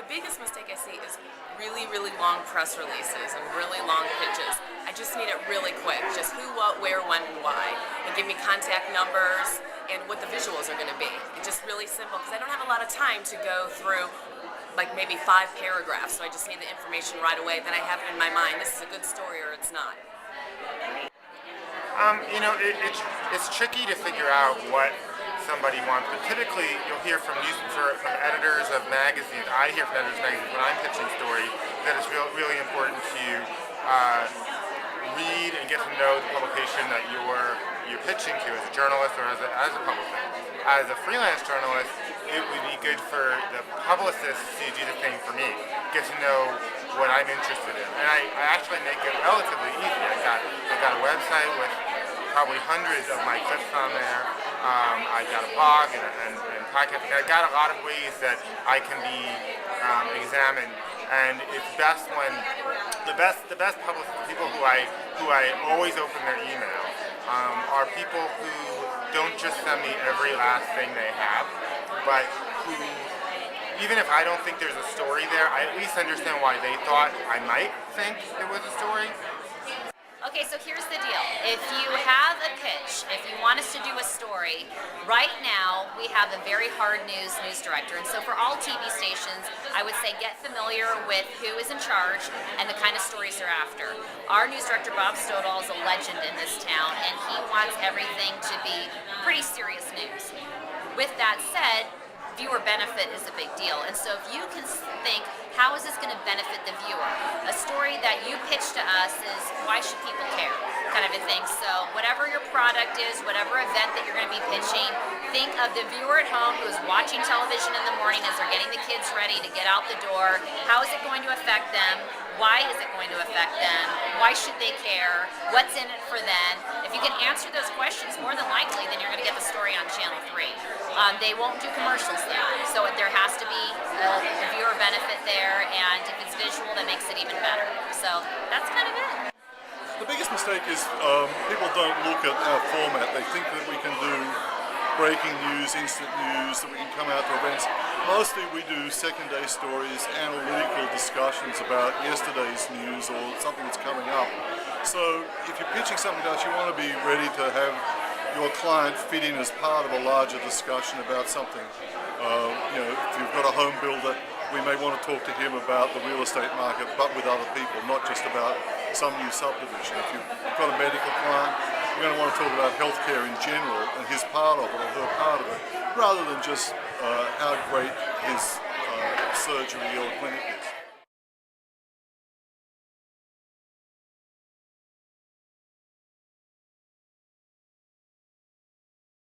biggest mistake I see is really, really long press releases and really long pitches. I just need it really quick, just who, what, where, when, and why, and give me contact numbers and what the visuals are going to be. It's just really simple because I don't have a lot of time to go through like maybe 5 paragraphs, so I just need the information right away. Then I have it in my mind, this is a good story or it's not. It's tricky to figure out what somebody wants, but typically you'll hear from editors of magazines. I hear from editors of magazines when I'm pitching stories that it's really important to read and get to know the publication that you're pitching to as a journalist or as a publicist. As a freelance journalist, it would be good for the publicist to do the same for me, get to know what I'm interested in, and I actually make it relatively easy. I've got a website with probably hundreds of my clips on there. I've got a blog and podcast. I've got a lot of ways that I can be examined, and it's best when the best publicists, people who I always open their email, are people who don't just send me every last thing they have, but who, even if I don't think there's a story there, I at least understand why they thought I might think there was a story. Okay, so here's the deal. If you have a pitch, if you want us to do a story, right now we have a very hard news director. And so for all TV stations, I would say get familiar with who is in charge and the kind of stories they're after. Our news director, Bob Stodall, is a legend in this town, and he wants everything to be pretty serious news. With that said, viewer benefit is a big deal. And so if you can think, how is this going to benefit the viewer? A story that you pitch to us is, why should people care? Kind of a thing. So whatever your product is, whatever event that you're going to be pitching, think of the viewer at home who's watching television in the morning as they're getting the kids ready to get out the door. How is it going to affect them? Why is it going to affect them? Why should they care? What's in it for them? If you can answer those questions, more than likely, then you're going to get the story on Channel 3. They won't do commercials there, so there has to be a viewer benefit there, and if it's visual, that makes it even better. So that's kind of it. The biggest mistake is people don't look at our format. They think that we can do breaking news, instant news, that we can come out to events. Mostly we do second-day stories, analytical discussions about yesterday's news or something that's coming up. So if you're pitching something to us, you want to be ready to have your client fit in as part of a larger discussion about something. If you've got a home builder, we may want to talk to him about the real estate market, but with other people, not just about some new subdivision. If you've got a medical client, we're going to want to talk about healthcare in general and his part of it or her part of it, rather than just how great his surgery or clinic is.